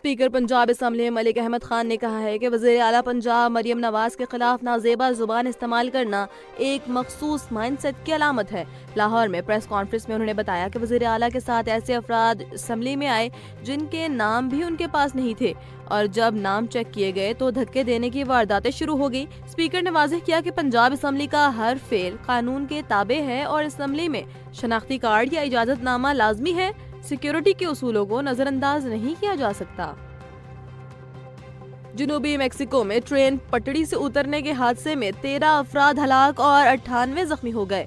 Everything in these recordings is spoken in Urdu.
اسپیکر پنجاب اسمبلی ملک احمد خان نے کہا ہے کہ وزیر اعلیٰ پنجاب مریم نواز کے خلاف نازیبا زبان استعمال کرنا ایک مخصوص مائنڈ سیٹ کی علامت ہے۔ لاہور میں پریس کانفرنس میں انہوں نے بتایا کہ وزیر اعلیٰ کے ساتھ ایسے افراد اسمبلی میں آئے جن کے نام بھی ان کے پاس نہیں تھے، اور جب نام چیک کیے گئے تو دھکے دینے کی وارداتیں شروع ہو گئی۔ اسپیکر نے واضح کیا کہ پنجاب اسمبلی کا ہر فعل قانون کے تابع ہے اور اسمبلی میں شناختی کارڈ یا اجازت نامہ لازمی ہے۔ سیکیورٹی کے اصولوں کو نظر انداز نہیں کیا جا سکتا۔ جنوبی میکسیکو میں ٹرین پٹڑی سے اترنے کے حادثے میں 13 افراد ہلاک اور 98 زخمی ہو گئے۔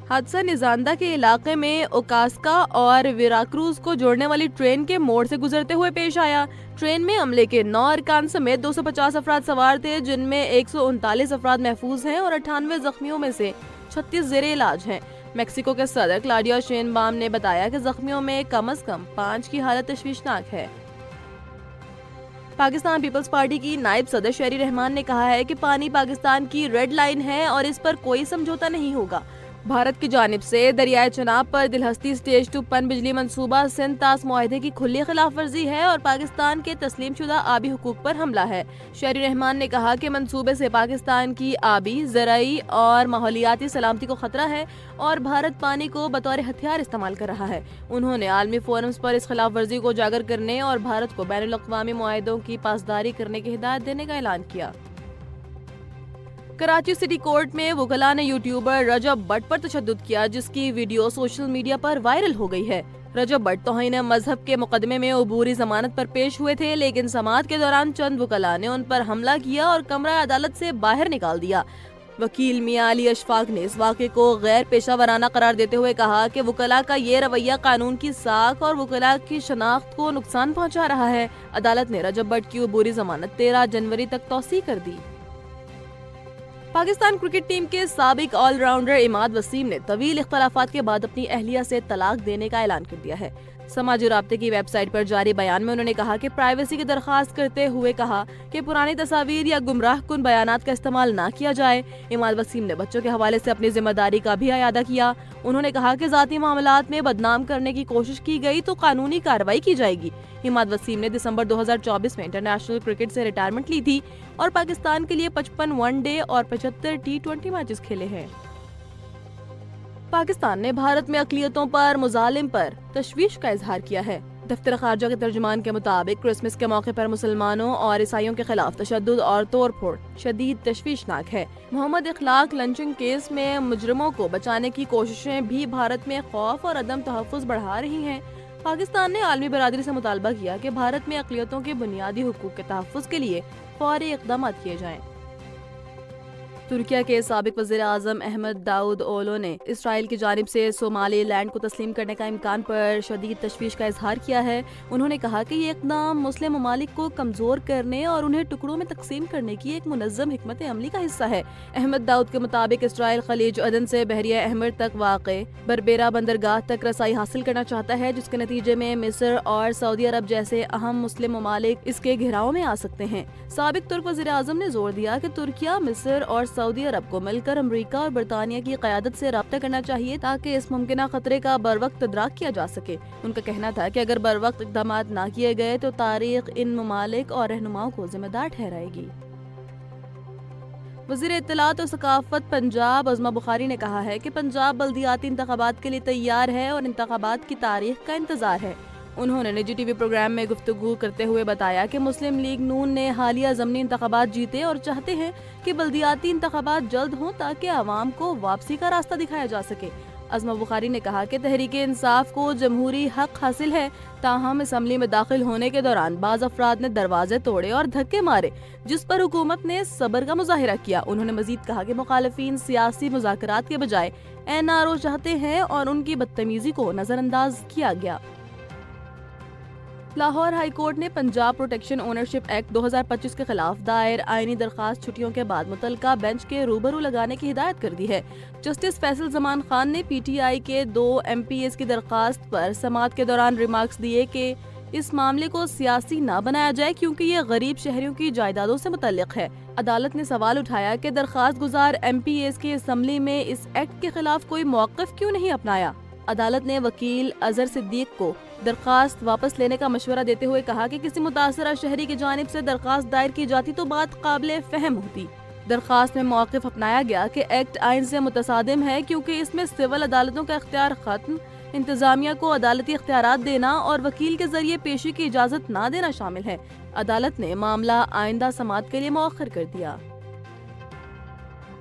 حادثہ نزاندہ کے علاقے میں اوکاسکا اور ویراکروز کو جوڑنے والی ٹرین کے موڑ سے گزرتے ہوئے پیش آیا۔ ٹرین میں عملے کے 9 ارکان سمیت 250 افراد سوار تھے، جن میں 139 افراد محفوظ ہیں اور 98 زخمیوں میں سے 36 زیر علاج ہیں۔ میکسیکو کے صدر کلاڈیا شینبام نے بتایا کہ زخمیوں میں کم از کم 5 کی حالت تشویشناک ہے۔ پاکستان پیپلز پارٹی کی نائب صدر شہری رحمان نے کہا ہے کہ پانی پاکستان کی ریڈ لائن ہے اور اس پر کوئی سمجھوتا نہیں ہوگا۔ بھارت کی جانب سے دریائے چناب پر دلہستی سٹیج 2 پن بجلی منصوبہ سندھ طاس معاہدے کی کھلی خلاف ورزی ہے اور پاکستان کے تسلیم شدہ آبی حقوق پر حملہ ہے۔ شہری رحمان نے کہا کہ منصوبے سے پاکستان کی آبی، زرعی اور ماحولیاتی سلامتی کو خطرہ ہے اور بھارت پانی کو بطور ہتھیار استعمال کر رہا ہے۔ انہوں نے عالمی فورمز پر اس خلاف ورزی کو اجاگر کرنے اور بھارت کو بین الاقوامی معاہدوں کی پاسداری کرنے کی ہدایت دینے کا اعلان کیا۔ کراچی سٹی کورٹ میں وکلاء نے یوٹیوبر رجب بٹ پر تشدد کیا، جس کی ویڈیو سوشل میڈیا پر وائرل ہو گئی ہے۔ رجب بٹ توہین مذہب کے مقدمے میں عبوری ضمانت پر پیش ہوئے تھے، لیکن سماعت کے دوران چند وکلاء نے ان پر حملہ کیا اور کمرہ عدالت سے باہر نکال دیا۔ وکیل میاں علی اشفاق نے اس واقعے کو غیر پیشہ ورانہ قرار دیتے ہوئے کہا کہ وکلاء کا یہ رویہ قانون کی ساکھ اور وکلاء کی شناخت کو نقصان پہنچا رہا ہے۔ عدالت نے رجب بٹ کی عبوری ضمانت 13 جنوری تک توسیع کر دی۔ پاکستان کرکٹ ٹیم کے سابق آل راؤنڈر عماد وسیم نے طویل اختلافات کے بعد اپنی اہلیہ سے طلاق دینے کا اعلان کر دیا ہے۔ سماجی رابطے کی ویب سائٹ پر جاری بیان میں انہوں نے کہا کہ پرائیویسی کی درخواست کرتے ہوئے کہا کہ پرانی تصاویر یا گمراہ کن بیانات کا استعمال نہ کیا جائے۔ عماد وسیم نے بچوں کے حوالے سے اپنی ذمہ داری کا بھی اعادہ کیا۔ انہوں نے کہا کہ ذاتی معاملات میں بدنام کرنے کی کوشش کی گئی تو قانونی کارروائی کی جائے گی۔ عماد وسیم نے دسمبر 2024 میں انٹرنیشنل کرکٹ سے ریٹائرمنٹ لی تھی اور پاکستان کے لیے 55 ون ڈے اور 75 T20 میچز کھیلے ہیں۔ پاکستان نے بھارت میں اقلیتوں پر مظالم پر تشویش کا اظہار کیا ہے۔ دفتر خارجہ کے ترجمان کے مطابق کرسمس کے موقع پر مسلمانوں اور عیسائیوں کے خلاف تشدد اور توڑ پھوڑ شدید تشویشناک ہے۔ محمد اخلاق لنچنگ کیس میں مجرموں کو بچانے کی کوششیں بھی بھارت میں خوف اور عدم تحفظ بڑھا رہی ہیں۔ پاکستان نے عالمی برادری سے مطالبہ کیا کہ بھارت میں اقلیتوں کے بنیادی حقوق کے تحفظ کے لیے فوری اقدامات کیے جائیں۔ ترکیہ کے سابق وزیر اعظم احمد داؤد اولو نے اسرائیل کی جانب سے صومالی لینڈ کو تسلیم کرنے کا امکان پر شدید تشویش کا اظہار کیا ہے۔ انہوں نے کہا کہ یہ اقدام مسلم ممالک کو کمزور کرنے اور انہیں ٹکڑوں میں تقسیم کرنے کی ایک منظم حکمت عملی کا حصہ ہے۔ احمد داؤد کے مطابق اسرائیل خلیج عدن سے بحیرہ احمر تک واقع بربیرا بندرگاہ تک رسائی حاصل کرنا چاہتا ہے، جس کے نتیجے میں مصر اور سعودی عرب جیسے اہم مسلم ممالک اس کے گھیراؤ میں آ سکتے ہیں۔ سابق ترک وزیر اعظم نے زور دیا کہ ترکیہ، مصر اور سعودی عرب کو مل کر امریکہ اور برطانیہ کی قیادت سے رابطہ کرنا چاہیے تاکہ اس ممکنہ خطرے کا بروقت ادراک کیا جا سکے۔ ان کا کہنا تھا کہ اگر بروقت اقدامات نہ کیے گئے تو تاریخ ان ممالک اور رہنماؤں کو ذمہ دار ٹھہرائے گی۔ وزیر اطلاعات و ثقافت پنجاب عظمہ بخاری نے کہا ہے کہ پنجاب بلدیاتی انتخابات کے لیے تیار ہے اور انتخابات کی تاریخ کا انتظار ہے۔ انہوں نے نجی ٹی وی پروگرام میں گفتگو کرتے ہوئے بتایا کہ مسلم لیگ نون نے حالیہ ضمنی انتخابات جیتے اور چاہتے ہیں کہ بلدیاتی انتخابات جلد ہوں تاکہ عوام کو واپسی کا راستہ دکھایا جا سکے۔ عظمہ بخاری نے کہا کہ تحریک انصاف کو جمہوری حق حاصل ہے، تاہم اسمبلی میں داخل ہونے کے دوران بعض افراد نے دروازے توڑے اور دھکے مارے، جس پر حکومت نے صبر کا مظاہرہ کیا۔ انہوں نے مزید کہا کہ مخالفین سیاسی مذاکرات کے بجائے NRO چاہتے ہیں اور ان کی بدتمیزی کو نظر انداز کیا گیا۔ لاہور ہائی کورٹ نے پنجاب پروٹیکشن اونرشپ ایکٹ 2025 کے خلاف دائر آئینی درخواست چھٹیوں کے بعد متعلقہ بینچ کے روبرو لگانے کی ہدایت کر دی ہے۔ جسٹس فیصل زمان خان نے PTI کے 2 MPs کی درخواست پر سماعت کے دوران ریمارکس دیے کہ اس معاملے کو سیاسی نہ بنایا جائے کیونکہ یہ غریب شہریوں کی جائیدادوں سے متعلق ہے۔ عدالت نے سوال اٹھایا کہ درخواست گزار MPs کی اسمبلی میں اس ایکٹ کے خلاف کوئی موقف کیوں نہیں اپنایا۔ عدالت نے وکیل اظہر صدیق کو درخواست واپس لینے کا مشورہ دیتے ہوئے کہا کہ کسی متاثرہ شہری کی جانب سے درخواست دائر کی جاتی تو بات قابل فہم ہوتی۔ درخواست میں موقف اپنایا گیا کہ ایکٹ آئین سے متصادم ہے کیونکہ اس میں سول عدالتوں کا اختیار ختم، انتظامیہ کو عدالتی اختیارات دینا اور وکیل کے ذریعے پیشی کی اجازت نہ دینا شامل ہے۔ عدالت نے معاملہ آئندہ سماعت کے لیے مؤخر کر دیا۔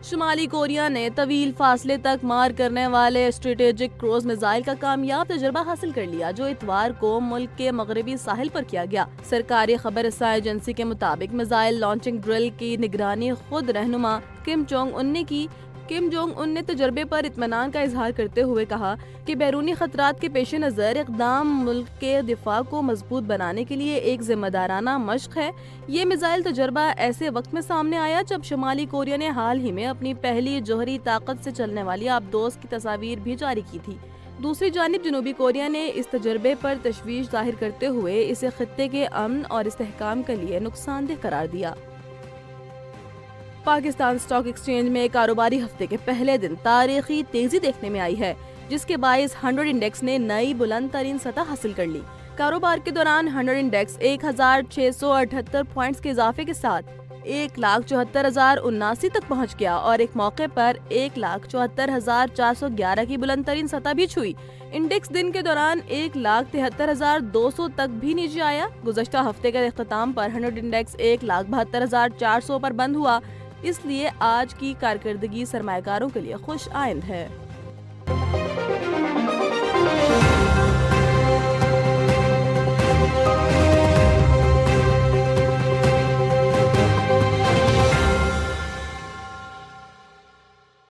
شمالی کوریا نے طویل فاصلے تک مار کرنے والے اسٹریٹجک کروز میزائل کا کامیاب تجربہ حاصل کر لیا جو اتوار کو ملک کے مغربی ساحل پر کیا گیا۔ سرکاری خبر رساں ایجنسی کے مطابق میزائل لانچنگ ڈرل کی نگرانی خود رہنما کم جونگ ان نے کی۔ کم جونگ ان نے تجربے پر اطمینان کا اظہار کرتے ہوئے کہا کہ بیرونی خطرات کے پیش نظر اقدام ملک کے دفاع کو مضبوط بنانے کے لیے ایک ذمہ دارانہ مشق ہے۔ یہ میزائل تجربہ ایسے وقت میں سامنے آیا جب شمالی کوریا نے حال ہی میں اپنی پہلی جوہری طاقت سے چلنے والی آبدوز کی تصاویر بھی جاری کی تھی۔ دوسری جانب جنوبی کوریا نے اس تجربے پر تشویش ظاہر کرتے ہوئے اسے خطے کے امن اور استحکام کے لیے نقصان دہ قرار دیا۔ پاکستان اسٹاک ایکسچینج میں کاروباری ہفتے کے پہلے دن تاریخی تیزی دیکھنے میں آئی ہے جس کے باعث 100 انڈیکس نے نئی بلند ترین سطح حاصل کر لی۔ کاروبار کے دوران 100 انڈیکس 1678 پوائنٹس کے اضافے کے ساتھ 1,74,079 تک پہنچ گیا اور ایک موقع پر 1,74,411 کی بلند ترین سطح بھی چھوئی۔ انڈیکس دن کے دوران 1,73,200 تک بھی نیچے آیا۔ گزشتہ ہفتے کے اختتام پر 100 انڈیکس 1,72,400 پر بند ہوا، اس لیے آج کی کارکردگی سرمایہ کاروں کے لیے خوش آئند ہے۔